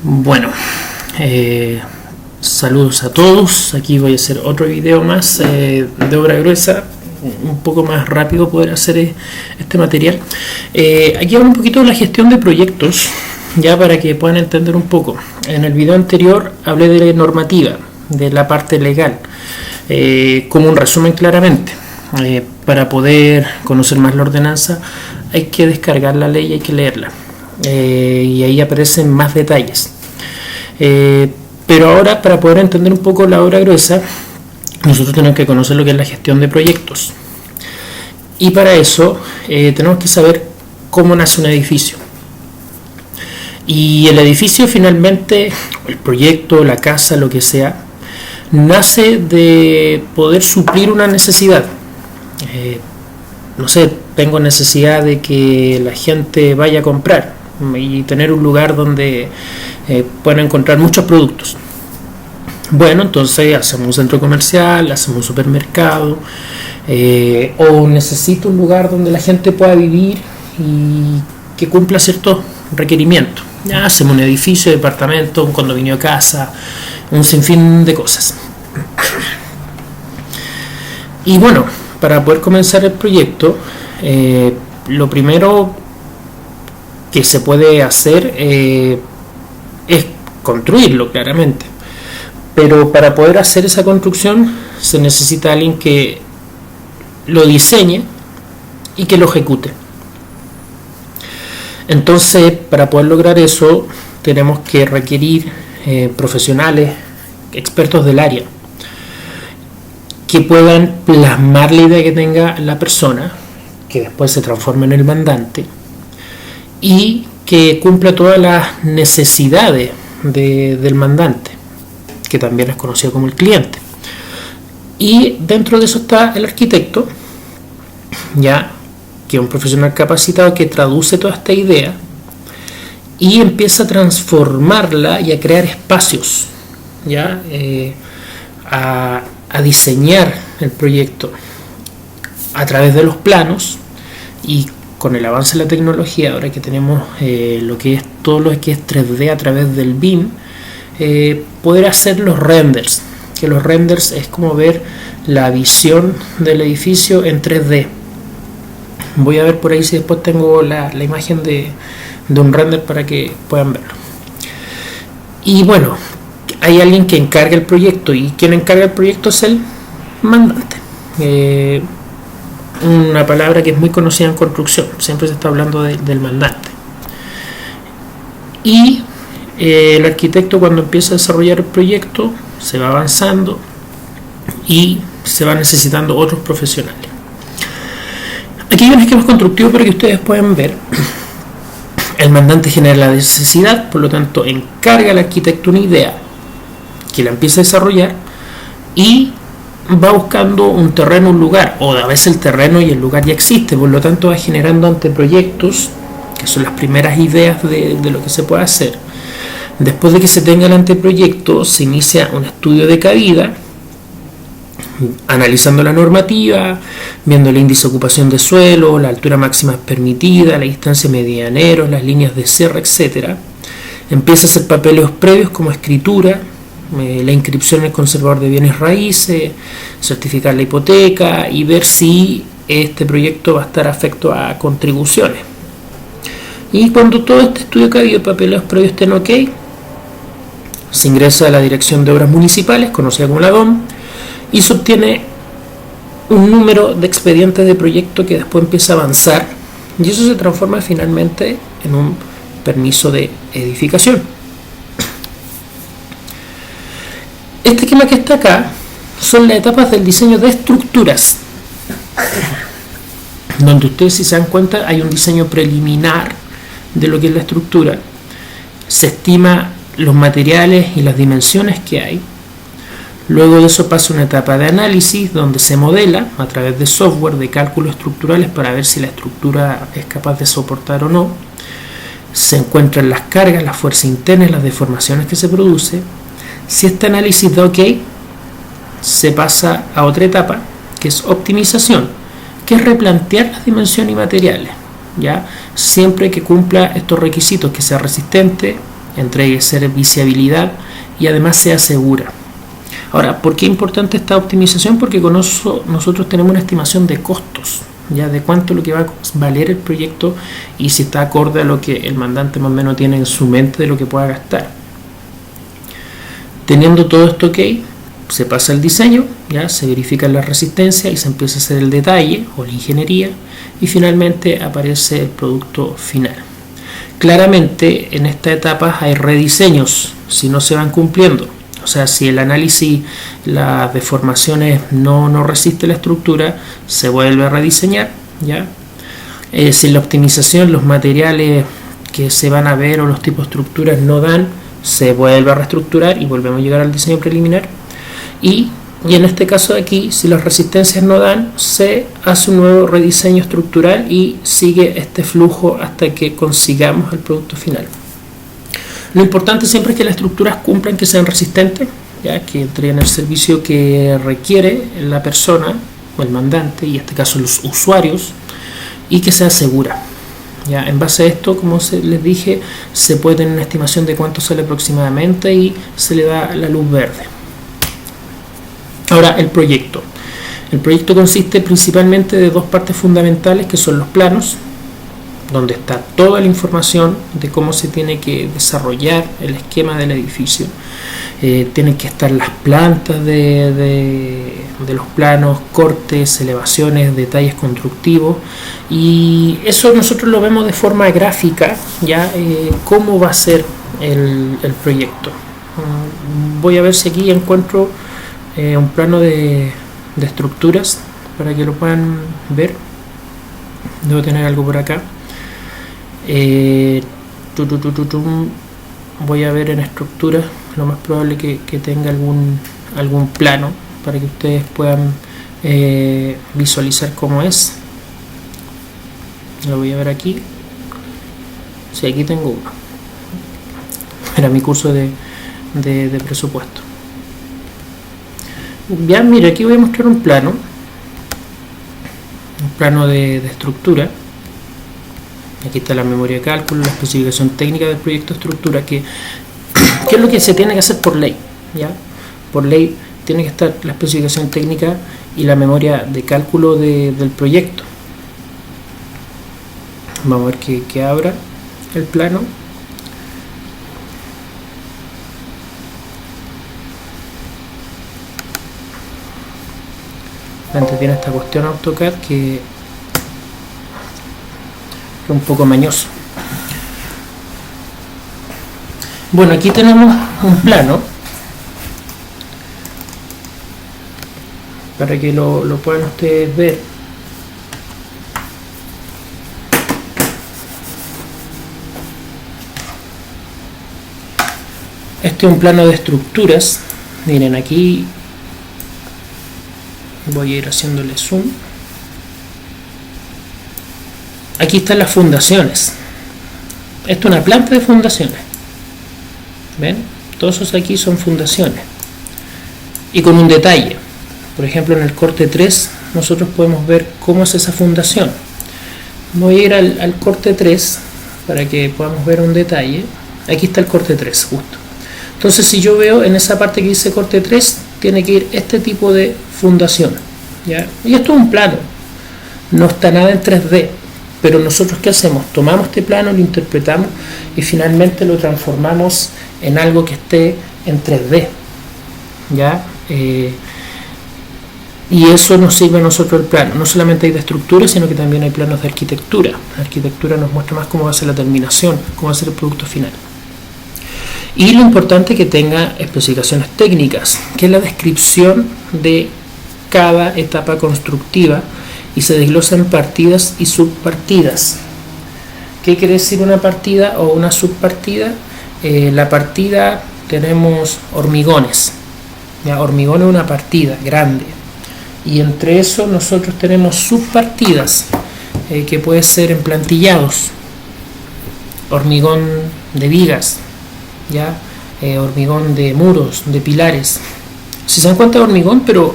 Bueno, saludos a todos. Aquí voy a hacer otro video más de obra gruesa, un poco más rápido poder hacer este material. Aquí hablo un poquito de la gestión de proyectos, ya para que puedan entender un poco. En el video anterior hablé de la normativa, de la parte legal, como un resumen claramente. Para poder conocer más la ordenanza hay que descargar la ley y hay que leerla. Y ahí aparecen más detalles. Pero ahora, para poder entender un poco la obra gruesa, nosotros tenemos que conocer lo que es la gestión de proyectos. Y para eso tenemos que saber cómo nace un edificio. Y el edificio finalmente, el proyecto, la casa, lo que sea, nace de poder suplir una necesidad. No sé, tengo necesidad de que la gente vaya a comprar y tener un lugar donde puedan encontrar muchos productos. Bueno, entonces hacemos un centro comercial, hacemos un supermercado, o necesito un lugar donde la gente pueda vivir y que cumpla ciertos requerimientos. Ya hacemos un edificio, departamento, un condominio de casa, un sinfín de cosas. Y bueno, para poder comenzar el proyecto, lo primero que se puede hacer es construirlo, claramente. Pero para poder hacer esa construcción se necesita alguien que lo diseñe y que lo ejecute. Entonces, para poder lograr eso, tenemos que requerir profesionales, expertos del área, que puedan plasmar la idea que tenga la persona, que después se transforme en el mandante, y que cumpla todas las necesidades del mandante, que también es conocido como el cliente. Y dentro de eso está el arquitecto, ya que es un profesional capacitado que traduce toda esta idea y empieza a transformarla y a crear espacios, ya a diseñar el proyecto a través de los planos. Y con el avance de la tecnología, ahora que tenemos lo que es todo lo que es 3D a través del BIM, poder hacer los renders, que los renders es como ver la visión del edificio en 3D. Voy a ver por ahí si después tengo la imagen de un render para que puedan verlo. Y bueno, hay alguien que encarga el proyecto, y quien encarga el proyecto es el mandante. Una palabra que es muy conocida en construcción, siempre se está hablando del mandante. Y el arquitecto, cuando empieza a desarrollar el proyecto, se va avanzando y se va necesitando otros profesionales. Aquí hay un esquema constructivo para que ustedes puedan ver. El mandante genera la necesidad, por lo tanto encarga al arquitecto una idea que la empieza a desarrollar y va buscando un terreno, un lugar, o a veces el terreno y el lugar ya existe, por lo tanto va generando anteproyectos, que son las primeras ideas de lo que se puede hacer. Después de que se tenga el anteproyecto, se inicia un estudio de cabida, analizando la normativa, viendo el índice de ocupación de suelo, la altura máxima permitida, la distancia medianero, las líneas de cierre, etc. Empieza a hacer papeles previos como escritura, la inscripción en el conservador de bienes raíces, certificar la hipoteca y ver si este proyecto va a estar afecto a contribuciones. Y cuando todo este estudio que ha habido, papeles previos estén ok, se ingresa a la Dirección de Obras Municipales, conocida como la DOM, y se obtiene un número de expedientes de proyecto que después empieza a avanzar, y eso se transforma finalmente en un permiso de edificación. Este esquema que está acá son las etapas del diseño de estructuras, donde ustedes, si se dan cuenta, hay un diseño preliminar de lo que es la estructura. Se estima los materiales y las dimensiones que hay. Luego de eso pasa una etapa de análisis, donde se modela a través de software de cálculos estructurales para ver si la estructura es capaz de soportar o no. Se encuentran las cargas, las fuerzas internas, las deformaciones que se producen. Si este análisis da ok, se pasa a otra etapa, que es optimización, que es replantear las dimensiones y materiales, ¿ya? Siempre que cumpla estos requisitos, que sea resistente, entregue serviciabilidad y además sea segura. Ahora, ¿por qué es importante esta optimización? Porque con eso nosotros tenemos una estimación de costos, ya de cuánto es lo que va a valer el proyecto y si está acorde a lo que el mandante más o menos tiene en su mente de lo que pueda gastar. Teniendo todo esto ok, se pasa el diseño, ya se verifica la resistencia y se empieza a hacer el detalle o la ingeniería y finalmente aparece el producto final. Claramente en esta etapa hay rediseños si no se van cumpliendo. O sea, si el análisis, las deformaciones no resiste la estructura, se vuelve a rediseñar, ¿ya? Si la optimización, los materiales que se van a ver o los tipos de estructuras no dan, se vuelve a reestructurar y volvemos a llegar al diseño preliminar. Y en este caso de aquí, si las resistencias no dan, se hace un nuevo rediseño estructural y sigue este flujo hasta que consigamos el producto final. Lo importante siempre es que las estructuras cumplan, que sean resistentes, ya que entreguen el servicio que requiere la persona o el mandante, y en este caso los usuarios, y que sea segura. Ya, en base a esto, como les dije, se puede tener una estimación de cuánto sale aproximadamente y se le da la luz verde. Ahora, el proyecto. El proyecto consiste principalmente de dos partes fundamentales, que son los planos, donde está toda la información de cómo se tiene que desarrollar el esquema del edificio. Tienen que estar las plantas de los planos, cortes, elevaciones, detalles constructivos, y eso nosotros lo vemos de forma gráfica, ya cómo va a ser el proyecto. Voy a ver si aquí encuentro un plano de estructuras para que lo puedan ver. Debo tener algo por acá. Voy a ver en estructuras, lo más probable que tenga algún plano para que ustedes puedan visualizar cómo es. Lo voy a ver aquí. Sí, aquí tengo uno. Era mi curso de presupuesto. Ya, mira, aquí voy a mostrar un plano de estructura. Aquí está la memoria de cálculo, la especificación técnica del proyecto de estructura, que es lo que se tiene que hacer por ley, ¿ya? Por ley tiene que estar la especificación técnica y la memoria de cálculo del proyecto. Vamos a ver que abra el plano. Antes tiene esta cuestión AutoCAD que es un poco mañoso. Bueno, aquí tenemos un plano para que lo puedan ustedes ver. Este es un plano de estructuras. Miren, aquí voy a ir haciéndole zoom. Aquí están las fundaciones. Esto es una planta de fundaciones. ¿Ven? Todos esos aquí son fundaciones. Y con un detalle. Por ejemplo, en el corte 3 nosotros podemos ver cómo es esa fundación. Voy a ir al corte 3 para que podamos ver un detalle. Aquí está el corte 3 justo. Entonces, si yo veo en esa parte que dice corte 3, tiene que ir este tipo de fundación, ¿ya? Y esto es un plano, no está nada en 3D, pero nosotros ¿qué hacemos? Tomamos este plano, lo interpretamos y finalmente lo transformamos en algo que esté en 3D, ¿ya? Y eso nos sirve a nosotros el plano. No solamente hay de estructura, sino que también hay planos de arquitectura. La arquitectura nos muestra más cómo va a ser la terminación, cómo va a ser el producto final. Y lo importante es que tenga especificaciones técnicas, que es la descripción de cada etapa constructiva y se desglosa en partidas y subpartidas. ¿Qué quiere decir una partida o una subpartida? La partida tenemos hormigones. ¿Ya? Hormigón es una partida grande. Y entre eso nosotros tenemos subpartidas, que puede ser emplantillados, hormigón de vigas, ¿ya? Hormigón de muros, de pilares. Si se dan cuenta de hormigón, pero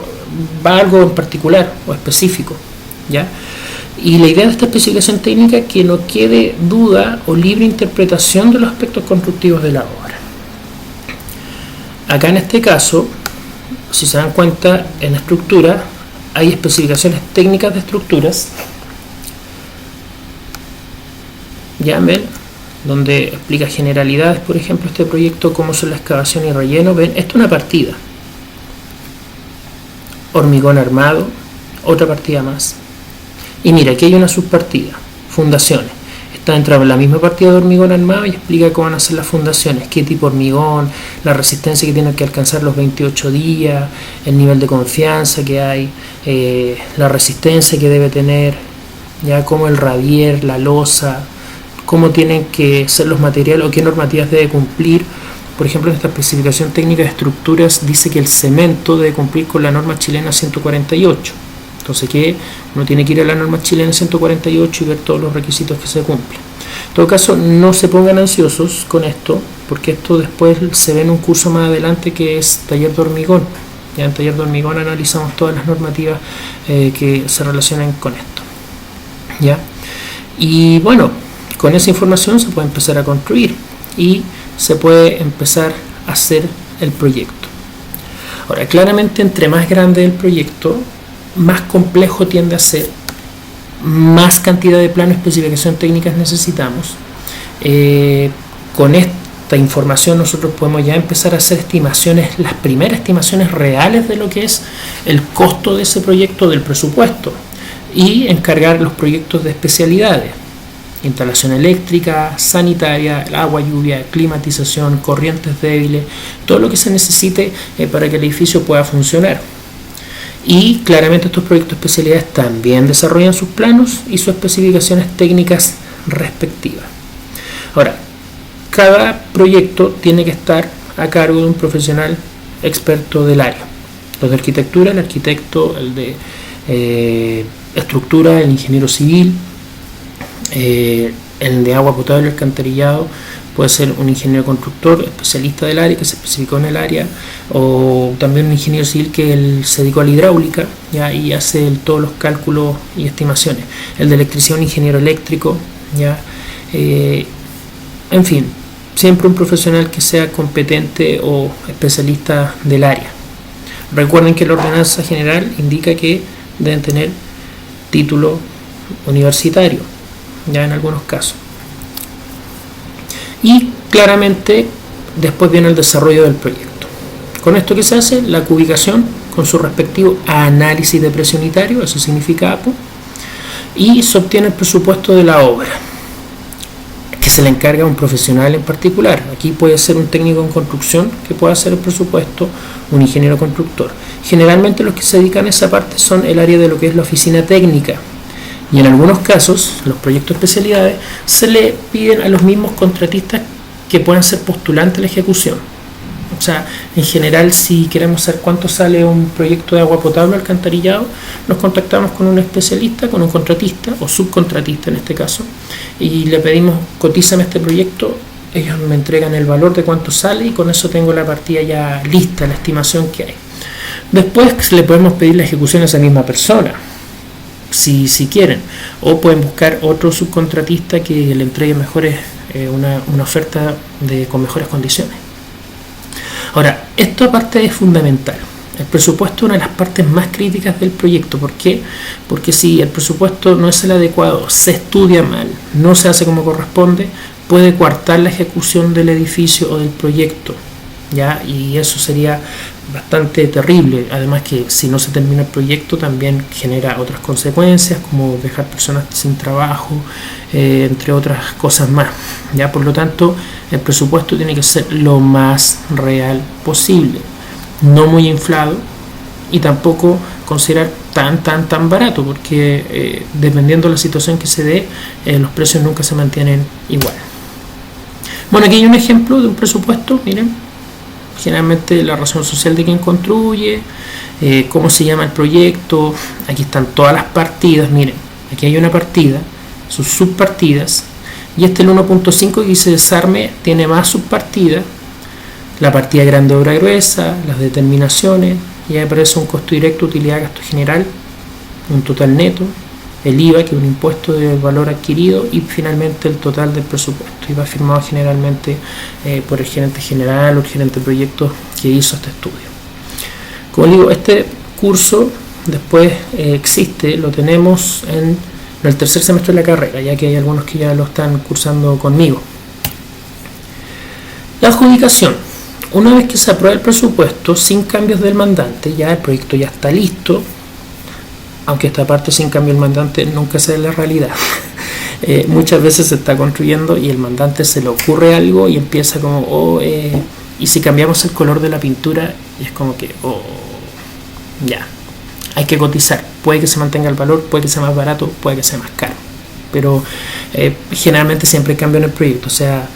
va a algo en particular o específico, ¿ya? Y la idea de esta especificación técnica es que no quede duda o libre interpretación de los aspectos constructivos de la obra. Acá en este caso, si se dan cuenta, en estructura hay especificaciones técnicas de estructuras, ya ven, donde explica generalidades, por ejemplo, este proyecto, cómo son la excavación y relleno. Ven, esto es una partida. Hormigón armado, otra partida más. Y mira, aquí hay una subpartida, fundaciones. Está dentro de la misma partida de hormigón armado y explica cómo van a ser las fundaciones, qué tipo de hormigón, la resistencia que tienen que alcanzar los 28 días, el nivel de confianza que hay, la resistencia que debe tener, ya como el radier, la losa, cómo tienen que ser los materiales o qué normativas debe cumplir. Por ejemplo, en esta especificación técnica de estructuras dice que el cemento debe cumplir con la norma chilena 148. Entonces que uno tiene que ir a la norma chilena 148 y ver todos los requisitos que se cumplen. En todo caso, no se pongan ansiosos con esto, porque esto después se ve en un curso más adelante que es taller de hormigón. Ya en taller de hormigón analizamos todas las normativas que se relacionan con esto. ¿Ya? Y bueno, con esa información se puede empezar a construir y se puede empezar a hacer el proyecto. Ahora, claramente entre más grande el proyecto, más complejo tiende a ser, más cantidad de plano y especificación técnicas necesitamos. Con esta información nosotros podemos ya empezar a hacer estimaciones, las primeras estimaciones reales de lo que es el costo de ese proyecto, del presupuesto, y encargar los proyectos de especialidades: instalación eléctrica, sanitaria, el agua, lluvia, climatización, corrientes débiles, todo lo que se necesite para que el edificio pueda funcionar. Y claramente estos proyectos de especialidades también desarrollan sus planos y sus especificaciones técnicas respectivas. Ahora, cada proyecto tiene que estar a cargo de un profesional experto del área. Los de arquitectura, el arquitecto, el de estructura, el ingeniero civil, el de agua potable, alcantarillado, puede ser un ingeniero constructor especialista del área que se especificó en el área, o también un ingeniero civil que se dedicó a la hidráulica, ¿ya? Y hace todos los cálculos y estimaciones. El de electricidad, un ingeniero eléctrico, ¿ya? En fin, siempre un profesional que sea competente o especialista del área. Recuerden que la ordenanza general indica que deben tener título universitario, ya en algunos casos. Y claramente después viene el desarrollo del proyecto. Con esto que se hace, la cubicación con su respectivo análisis de precio unitario, eso significa APU, y se obtiene el presupuesto de la obra, que se le encarga a un profesional en particular. Aquí puede ser un técnico en construcción que pueda hacer el presupuesto, un ingeniero constructor. Generalmente los que se dedican a esa parte son el área de lo que es la oficina técnica. Y en algunos casos, los proyectos de especialidades se le piden a los mismos contratistas que puedan ser postulantes a la ejecución. O sea, en general, si queremos saber cuánto sale un proyecto de agua potable o alcantarillado, nos contactamos con un especialista, con un contratista o subcontratista en este caso, y le pedimos: cotízame este proyecto. Ellos me entregan el valor de cuánto sale y con eso tengo la partida ya lista, la estimación que hay. Después le podemos pedir la ejecución a esa misma persona, si quieren, o pueden buscar otro subcontratista que le entregue una oferta con mejores condiciones. Ahora, esto aparte es fundamental. El presupuesto es una de las partes más críticas del proyecto. ¿Por qué? Porque si el presupuesto no es el adecuado, se estudia mal, no se hace como corresponde, puede coartar la ejecución del edificio o del proyecto, ¿ya? Y eso sería bastante terrible. Además que si no se termina el proyecto también genera otras consecuencias, como dejar personas sin trabajo, entre otras cosas más, ¿ya? Por lo tanto, el presupuesto tiene que ser lo más real posible, no muy inflado, y tampoco considerar tan barato, porque dependiendo de la situación que se dé, los precios nunca se mantienen igual. Bueno, aquí hay un ejemplo de un presupuesto. Miren, generalmente la razón social de quien construye, cómo se llama el proyecto. Aquí están todas las partidas. Miren, aquí hay una partida, sus subpartidas, y el 1.5 que dice desarme tiene más subpartidas: la partida grande, obra gruesa, las determinaciones, y ahí aparece un costo directo, utilidad, gasto general, un total neto, el IVA, que es un impuesto de valor adquirido, y finalmente el total del presupuesto. Y va firmado generalmente por el gerente general o el gerente de proyectos que hizo este estudio. Como digo, este curso después existe, lo tenemos en el tercer semestre de la carrera, ya que hay algunos que ya lo están cursando conmigo. La adjudicación. Una vez que se aprueba el presupuesto sin cambios del mandante, ya el proyecto ya está listo, aunque esta parte sin cambio del mandante nunca se ve la realidad. Muchas veces se está construyendo y el mandante se le ocurre algo y empieza como, y si cambiamos el color de la pintura, y es como que, ya, hay que cotizar. Puede que se mantenga el valor, puede que sea más barato, puede que sea más caro. Pero generalmente siempre hay cambio en el proyecto. O sea,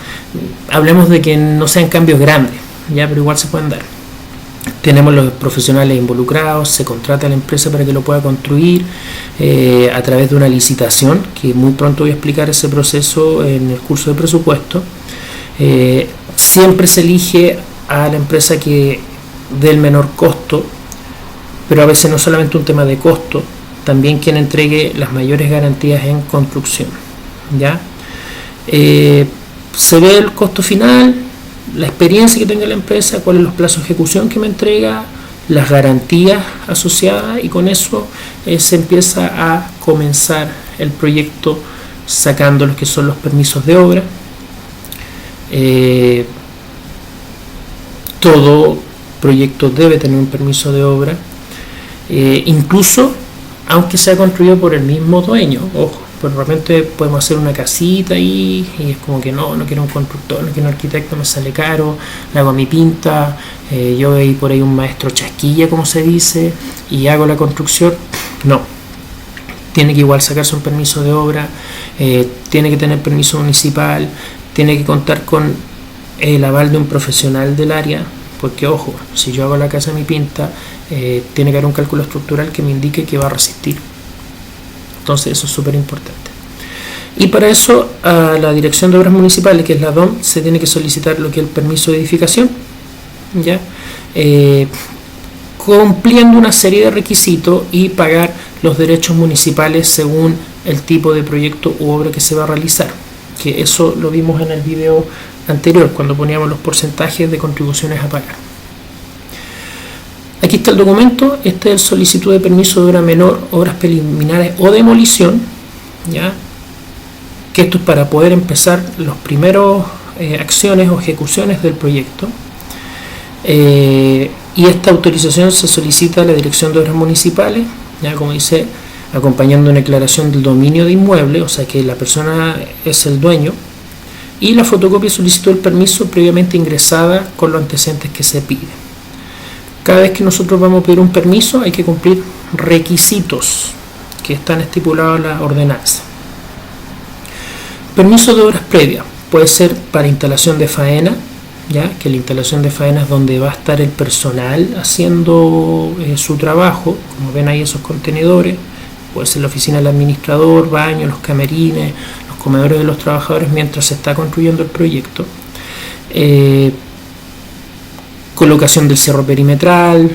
hablemos de que no sean cambios grandes, ya, pero igual se pueden dar. Tenemos los profesionales involucrados, se contrata a la empresa para que lo pueda construir a través de una licitación, que muy pronto voy a explicar ese proceso en el curso de presupuesto. Siempre se elige a la empresa que dé el menor costo, pero a veces no solamente un tema de costo, también quien entregue las mayores garantías en construcción, ¿ya? Se ve el costo final, la experiencia que tenga la empresa, cuáles son los plazos de ejecución que me entrega, las garantías asociadas, y con eso se empieza a comenzar el proyecto sacando los que son los permisos de obra. Todo proyecto debe tener un permiso de obra, incluso aunque sea construido por el mismo dueño. Ojo, pues de repente podemos hacer una casita ahí y es como que no quiero un constructor, no quiero un arquitecto, me sale caro, le hago mi pinta, yo veí por ahí un maestro chasquilla, como se dice, y hago la construcción. No, tiene que igual sacarse un permiso de obra, tiene que tener permiso municipal, tiene que contar con el aval de un profesional del área, porque ojo, si yo hago la casa de mi pinta, tiene que haber un cálculo estructural que me indique que va a resistir. Entonces eso es súper importante. Y para eso a la Dirección de Obras Municipales, que es la DOM, se tiene que solicitar lo que es el permiso de edificación, ¿ya? Cumpliendo una serie de requisitos y pagar los derechos municipales según el tipo de proyecto u obra que se va a realizar, que eso lo vimos en el video anterior cuando poníamos los porcentajes de contribuciones a pagar. Aquí está el documento. Este es el solicitud de permiso de obra menor, obras preliminares o demolición, ¿ya? Que esto es para poder empezar los primeros acciones o ejecuciones del proyecto, y esta autorización se solicita a la Dirección de Obras Municipales, ya como dice, acompañando una declaración del dominio de inmueble, o sea que la persona es el dueño, y la fotocopia y solicitud del permiso previamente ingresada con los antecedentes que se pide. Cada vez que nosotros vamos a pedir un permiso hay que cumplir requisitos que están estipulados en la ordenanza. Permiso de obras previas puede ser para instalación de faena, ya que la instalación de faena es donde va a estar el personal haciendo su trabajo, como ven ahí esos contenedores, puede ser la oficina del administrador, baños, los camerines, los comedores de los trabajadores mientras se está construyendo el proyecto. Colocación del cierre perimetral,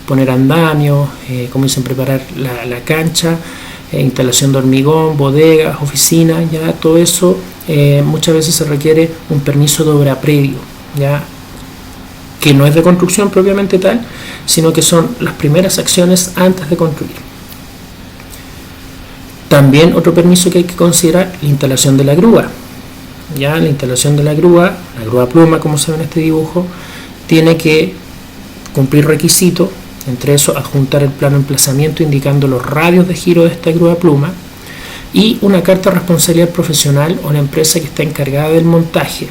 poner andamios, como dicen, preparar la cancha, instalación de hormigón, bodegas, oficinas, ya todo eso muchas veces se requiere un permiso de obra previo, ya que no es de construcción propiamente tal, sino que son las primeras acciones antes de construir. También otro permiso que hay que considerar, la instalación de la grúa. Ya la instalación de la grúa pluma, como se ve en este dibujo, tiene que cumplir requisitos, entre eso adjuntar el plano de emplazamiento indicando los radios de giro de esta grúa pluma y una carta de responsabilidad profesional o la empresa que está encargada del montaje,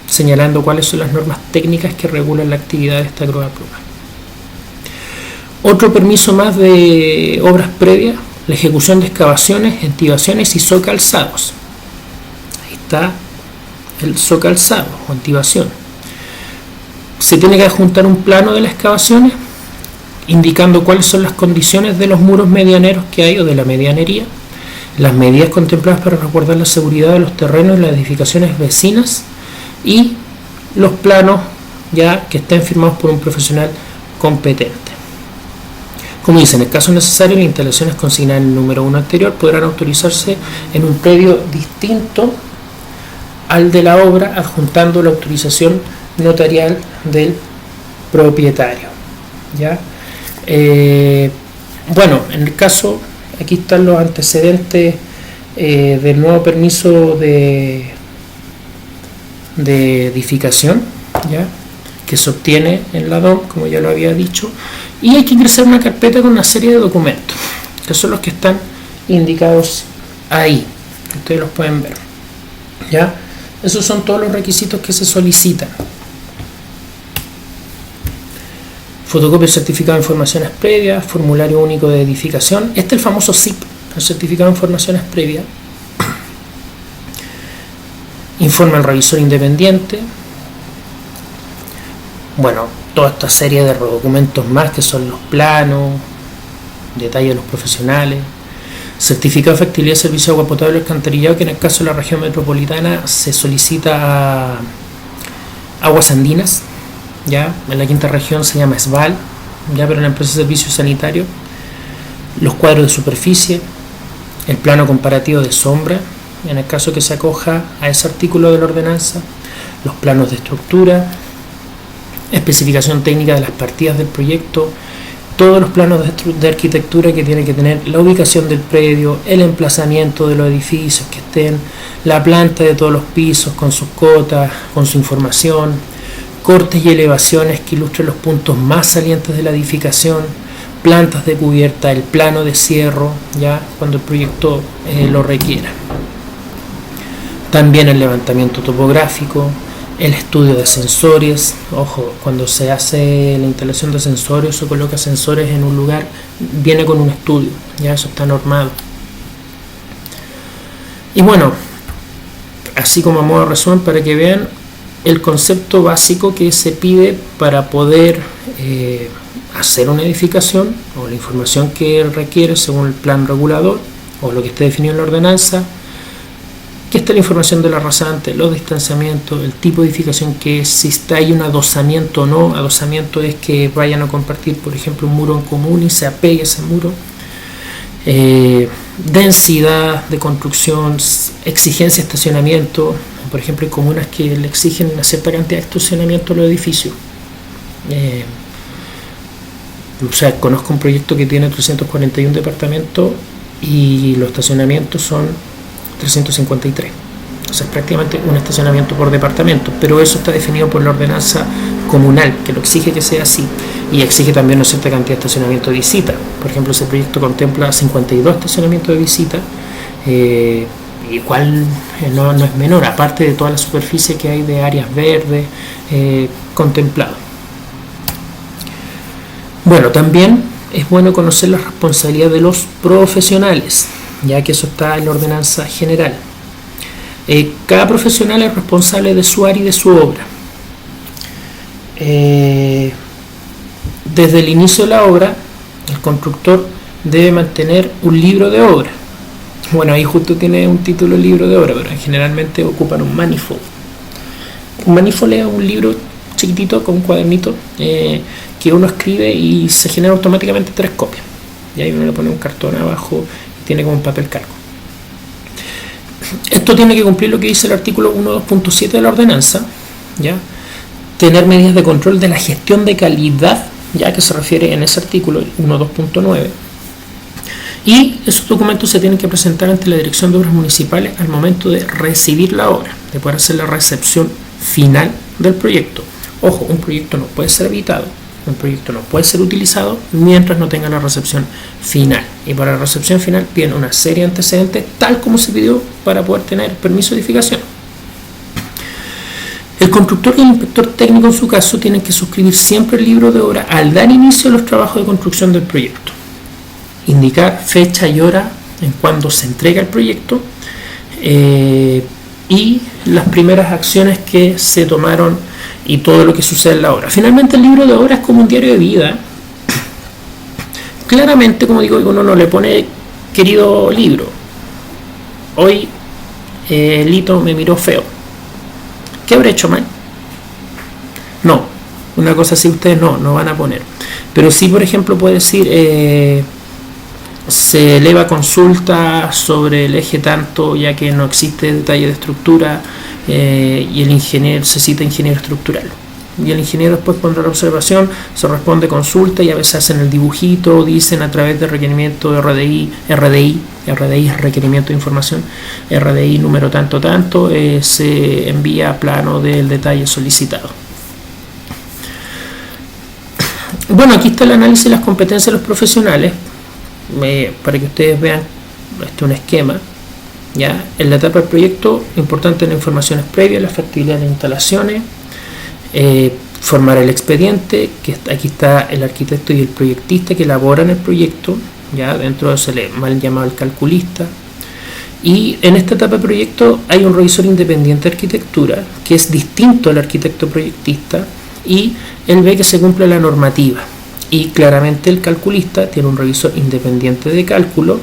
señalando cuáles son las normas técnicas que regulan la actividad de esta grúa pluma. Otro permiso más de obras previas, la ejecución de excavaciones, entibaciones y socalzados. Ahí está el socalzado o entibación. Se tiene que adjuntar un plano de las excavaciones indicando cuáles son las condiciones de los muros medianeros que hay o de la medianería, las medidas contempladas para resguardar la seguridad de los terrenos y las edificaciones vecinas y los planos ya que estén firmados por un profesional competente. Como dice, en el caso necesario, las instalaciones consignadas en el número 1 anterior podrán autorizarse en un predio distinto al de la obra, adjuntando la autorización notarial del propietario. ¿Ya? Bueno, en el caso, aquí están los antecedentes del nuevo permiso de edificación, ¿ya? Que se obtiene en la DOM, como ya lo había dicho, y hay que ingresar una carpeta con una serie de documentos, que son los que están indicados ahí, ustedes los pueden ver, ¿ya? Esos son todos los requisitos que se solicitan. Fotocopia del certificado de informaciones previas, formulario único de edificación, este es el famoso CIP, el certificado de informaciones previas, informe al revisor independiente, bueno, toda esta serie de documentos más que son los planos, detalles de los profesionales, certificado de factibilidad de servicio de agua potable y alcantarillado, que en el caso de la región metropolitana se solicita a Aguas Andinas, ya en la quinta región se llama SVAL, ya, pero en la empresa de servicios sanitarios, los cuadros de superficie, el plano comparativo de sombra, en el caso que se acoja a ese artículo de la ordenanza, los planos de estructura, especificación técnica de las partidas del proyecto, todos los planos de arquitectura que tiene que tener, la ubicación del predio, el emplazamiento de los edificios que estén, la planta de todos los pisos con sus cotas, con su información, cortes y elevaciones que ilustren los puntos más salientes de la edificación, plantas de cubierta, el plano de cierro, ya cuando el proyecto lo requiera. También el levantamiento topográfico, el estudio de sensores, ojo, cuando se hace la instalación de sensores, se coloca sensores en un lugar, viene con un estudio, ya eso está normado. Y bueno, así como a modo de resumen, para que vean el concepto básico que se pide para poder hacer una edificación, o la información que requiere según el plan regulador, o lo que esté definido en la ordenanza, que está la información de la rasante, los distanciamientos, el tipo de edificación que es, si hay un adosamiento o no. Adosamiento es que vayan a compartir, por ejemplo, un muro en común y se apegue ese muro. Densidad de construcción, exigencia de estacionamiento. Por ejemplo, hay comunas que le exigen una cierta cantidad de estacionamiento a los edificios. O sea, conozco un proyecto que tiene 341 departamentos y los estacionamientos son 353, o sea, es prácticamente un estacionamiento por departamento, pero eso está definido por la ordenanza comunal, que lo exige que sea así, y exige también una cierta cantidad de estacionamiento de visita. Por ejemplo, ese proyecto contempla 52 estacionamientos de visita, igual no es menor, aparte de toda la superficie que hay de áreas verdes contemplado. Bueno, también es bueno conocer la responsabilidad de los profesionales, ya que eso está en la ordenanza general. Cada profesional es responsable de su área y de su obra. Desde el inicio de la obra, el constructor debe mantener un libro de obra. Bueno, ahí justo tiene un título libro de obra, pero generalmente ocupan un manifold. Un manifold es un libro chiquitito con un cuadernito que uno escribe y se genera automáticamente 3 copias. Y ahí uno le pone un cartón abajo, tiene como un papel cargo. Esto tiene que cumplir lo que dice el artículo 1.2.7 de la ordenanza, ¿ya? Tener medidas de control de la gestión de calidad, ya que se refiere en ese artículo 1.2.9, y esos documentos se tienen que presentar ante la Dirección de Obras Municipales al momento de recibir la obra, de poder hacer la recepción final del proyecto. Ojo, un proyecto no puede ser evitado, un proyecto no puede ser utilizado mientras no tenga la recepción final, y para la recepción final piden una serie de antecedentes tal como se pidió para poder tener permiso de edificación. El constructor y el inspector técnico en su caso tienen que suscribir siempre el libro de obra al dar inicio a los trabajos de construcción del proyecto, indicar fecha y hora en cuando se entrega el proyecto y las primeras acciones que se tomaron y todo lo que sucede en la obra. Finalmente, el libro de obra es como un diario de vida. Claramente, como digo, uno no le pone querido libro, hoy Lito me miró feo. ¿Qué habré hecho mal? No, Una cosa así ustedes no van a poner. Pero sí, por ejemplo, puede decir se eleva consulta sobre el eje tanto, ya que no existe detalle de estructura y el ingeniero se cita ingeniero estructural. Y el ingeniero después pondrá la observación, se responde consulta y a veces hacen el dibujito, dicen a través de requerimiento de RDI es requerimiento de información, RDI número tanto, se envía plano del detalle solicitado. Bueno, aquí está el análisis de las competencias de los profesionales, para que ustedes vean un esquema. ¿Ya? En la etapa del proyecto, importante las informaciones previas, la factibilidad de las instalaciones, formar el expediente, que aquí está el arquitecto y el proyectista que elaboran el proyecto, ya dentro de ese mal llamado el calculista. Y en esta etapa de proyecto hay un revisor independiente de arquitectura que es distinto al arquitecto proyectista y él ve que se cumple la normativa, y claramente el calculista tiene un revisor independiente de cálculo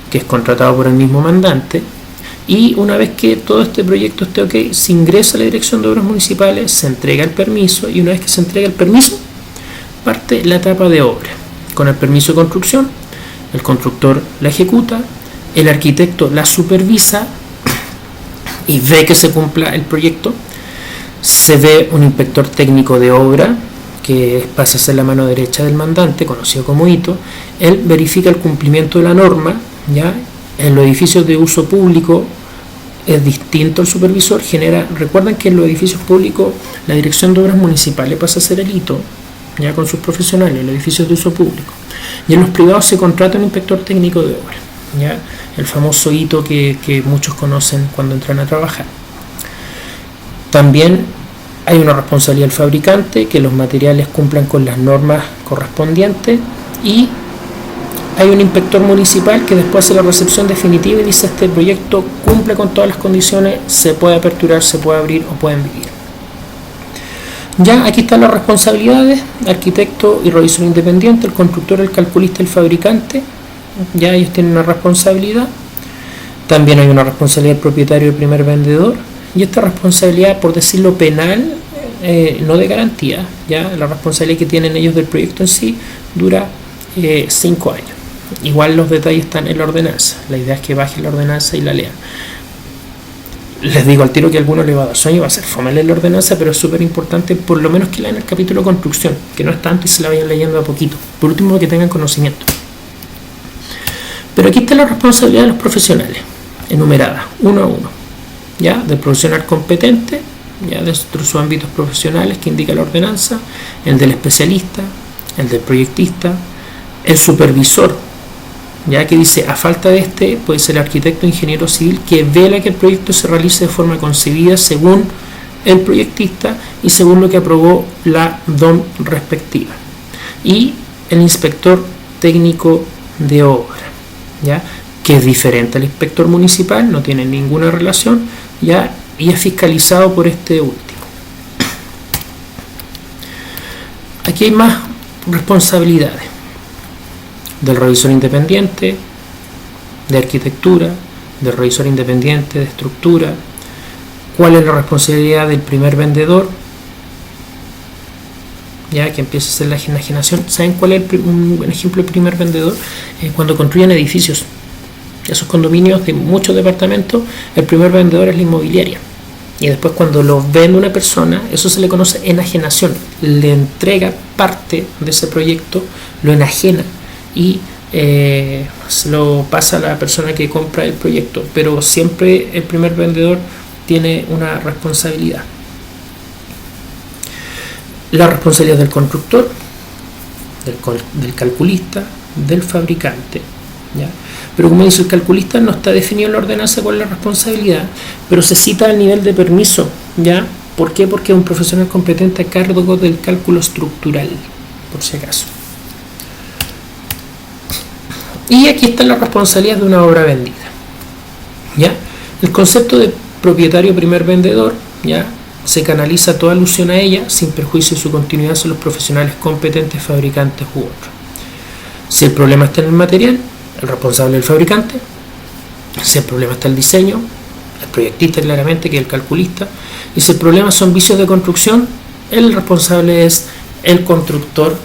que es contratado por el mismo mandante. Y una vez que todo este proyecto esté ok, se ingresa a la Dirección de Obras Municipales, se entrega el permiso, y una vez que se entrega el permiso, parte la etapa de obra. Con el permiso de construcción, el constructor la ejecuta, el arquitecto la supervisa y ve que se cumpla el proyecto. Se ve un inspector técnico de obra, que pasa a ser la mano derecha del mandante, conocido como hito. Él verifica el cumplimiento de la norma, ¿ya? En los edificios de uso público es distinto el supervisor, recuerden que en los edificios públicos la Dirección de Obras Municipales pasa a ser el hito, ya con sus profesionales, en los edificios de uso público. Y en los privados se contrata un inspector técnico de obra, ya el famoso hito que muchos conocen cuando entran a trabajar. También hay una responsabilidad del fabricante, que los materiales cumplan con las normas correspondientes, y hay un inspector municipal que después hace la recepción definitiva y dice: este proyecto cumple con todas las condiciones, se puede aperturar, se puede abrir o pueden vivir. Ya aquí están las responsabilidades: arquitecto y revisor independiente, el constructor, el calculista, el fabricante. Ya ellos tienen una responsabilidad. También hay una responsabilidad del propietario y el primer vendedor. Y esta responsabilidad, por decirlo penal, no de garantía, ya la responsabilidad que tienen ellos del proyecto en sí dura 5 años. Igual los detalles están en la ordenanza. La idea es que bajen la ordenanza y la lean. Les digo al tiro que a algunos les va a dar sueño, va a ser fome leer la ordenanza, pero es súper importante por lo menos que lean el capítulo de construcción, que no es tanto y se la vayan leyendo a poquito. Por último, que tengan conocimiento. Pero aquí está la responsabilidad de los profesionales, enumerada, uno a uno. ¿Ya? Del profesional competente, ya de sus ámbitos profesionales que indica la ordenanza, el del especialista, el del proyectista, el supervisor, ya que dice: a falta de este puede ser el arquitecto o ingeniero civil que vela que el proyecto se realice de forma concebida según el proyectista y según lo que aprobó la DOM respectiva, y el inspector técnico de obra, ya que es diferente al inspector municipal, no tiene ninguna relación, ya, y es fiscalizado por este último. Aquí hay más responsabilidades: del revisor independiente de arquitectura, del revisor independiente de estructura. ¿Cuál es la responsabilidad del primer vendedor? Ya que empieza a hacer la enajenación. ¿Saben cuál es un ejemplo del primer vendedor? Cuando construyen edificios, esos condominios de muchos departamentos, el primer vendedor es la inmobiliaria. Y después, cuando lo vende una persona, eso se le conoce enajenación. Le entrega parte de ese proyecto, lo enajena y se lo pasa a la persona que compra el proyecto. Pero siempre el primer vendedor tiene una responsabilidad. La responsabilidad del constructor, del calculista, del fabricante, ¿ya? Pero como dice el calculista, no está definido en la ordenanza cuál es la responsabilidad, pero se cita el nivel de permiso, ¿ya? ¿Por qué? Porque es un profesional competente a cargo del cálculo estructural, por si acaso. Y aquí está la responsabilidad de una obra vendida, ¿ya? El concepto de propietario primer vendedor, ¿ya? Se canaliza toda alusión a ella sin perjuicio de su continuidad son los profesionales competentes, fabricantes u otros. Si el problema está en el material, el responsable es el fabricante. Si el problema está en el diseño, el proyectista claramente, que es el calculista. Y si el problema son vicios de construcción, el responsable es el constructor,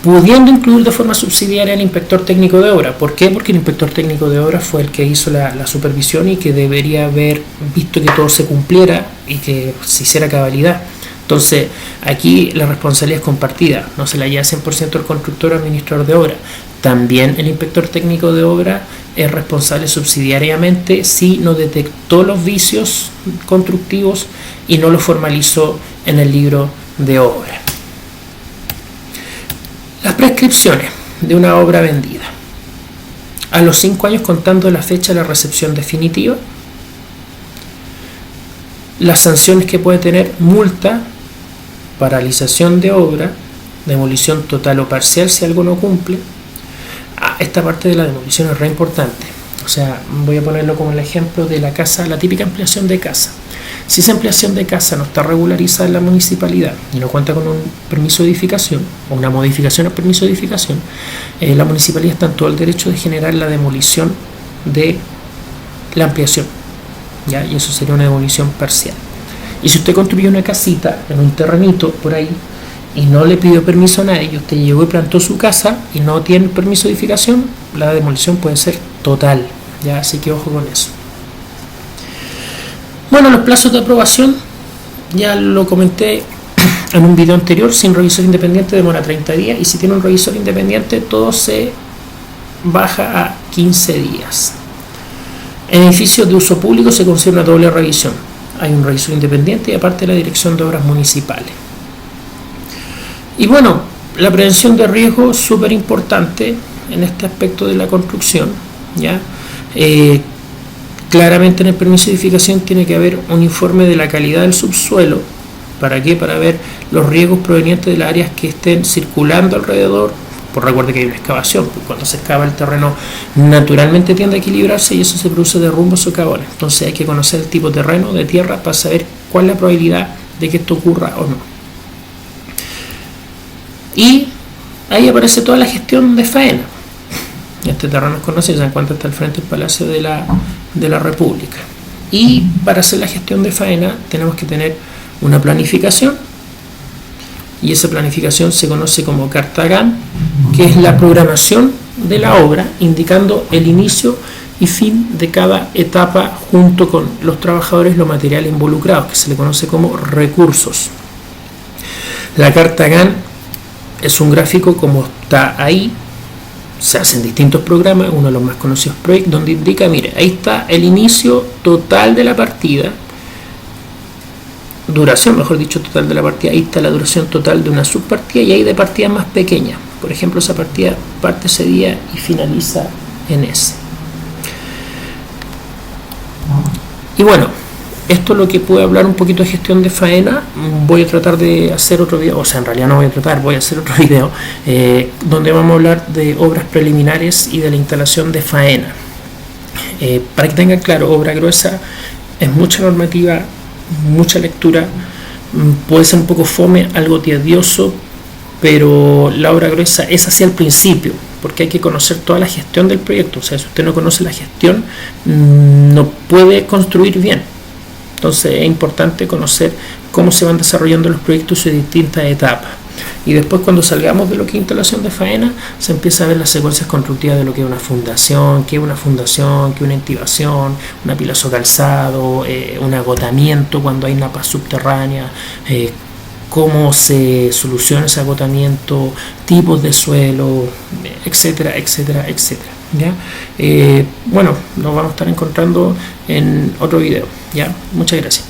pudiendo incluir de forma subsidiaria al inspector técnico de obra. ¿Por qué? Porque el inspector técnico de obra fue el que hizo la supervisión y que debería haber visto que todo se cumpliera y que se hiciera cabalidad. Entonces, aquí la responsabilidad es compartida, no se la lleva 100% el constructor o administrador de obra. También el inspector técnico de obra es responsable subsidiariamente si no detectó los vicios constructivos y no los formalizó en el libro de obra. Las prescripciones de una obra vendida. A los 5 años contando de la fecha de la recepción definitiva. Las sanciones que puede tener: multa, paralización de obra, demolición total o parcial si algo no cumple. Esta parte de la demolición es re importante. O sea, voy a ponerlo como el ejemplo de la casa, la típica ampliación de casa. Si esa ampliación de casa no está regularizada en la municipalidad y no cuenta con un permiso de edificación o una modificación al permiso de edificación, la municipalidad está en todo el derecho de generar la demolición de la ampliación, ¿ya? Y eso sería una demolición parcial. Y si usted construyó una casita en un terrenito por ahí y no le pidió permiso a nadie y usted llegó y plantó su casa y no tiene permiso de edificación, la demolición puede ser total, ¿ya? Así que ojo con eso. Bueno, los plazos de aprobación, ya lo comenté en un video anterior. Sin revisor independiente demora 30 días y si tiene un revisor independiente todo se baja a 15 días. En edificios de uso público se considera una doble revisión. Hay un revisor independiente y aparte la Dirección de Obras Municipales. Y bueno, la prevención de riesgo es súper importante en este aspecto de la construcción, ¿ya? Claramente en el permiso de edificación tiene que haber un informe de la calidad del subsuelo. ¿Para qué? Para ver los riesgos provenientes de las áreas que estén circulando alrededor. Pues recuerde que hay una excavación, pues cuando se excava el terreno naturalmente tiende a equilibrarse y eso se produce derrumbos o socavones. Entonces hay que conocer el tipo de terreno, de tierra, para saber cuál es la probabilidad de que esto ocurra o no. Y ahí aparece toda la gestión de faena. Este terreno es conocido, se encuentra hasta el frente del Palacio de la República. Y para hacer la gestión de faena tenemos que tener una planificación, y esa planificación se conoce como carta GAN, que es la programación de la obra, indicando el inicio y fin de cada etapa junto con los trabajadores y los materiales involucrados, que se le conoce como recursos. La carta GAN es un gráfico como está ahí. Se hacen distintos programas, uno de los más conocidos Project, donde indica, mire, ahí está el inicio total de la partida, duración, mejor dicho, total de la partida, ahí está la duración total de una subpartida y hay de partidas más pequeñas. Por ejemplo, esa partida parte ese día y finaliza en ese. Y bueno, esto es lo que puedo hablar un poquito de gestión de faena. Voy a tratar de hacer otro video, o sea, en realidad no voy a tratar, voy a hacer otro video donde vamos a hablar de obras preliminares y de la instalación de faena. Para que tengan claro, obra gruesa es mucha normativa, mucha lectura, puede ser un poco fome, algo tedioso, pero la obra gruesa es hacia el principio, porque hay que conocer toda la gestión del proyecto. O sea, si usted no conoce la gestión, no puede construir bien. Entonces es importante conocer cómo se van desarrollando los proyectos en sus distintas etapas. Y después, cuando salgamos de lo que es instalación de faena, se empieza a ver las secuencias constructivas de lo que es una fundación, qué es una fundación, qué es una intibación, un apilazo calzado, un agotamiento cuando hay napas subterráneas, cómo se soluciona ese agotamiento, tipos de suelo, etcétera, etcétera, etcétera. ¿Ya? Bueno, nos vamos a estar encontrando en otro video. ¿Ya? Muchas gracias.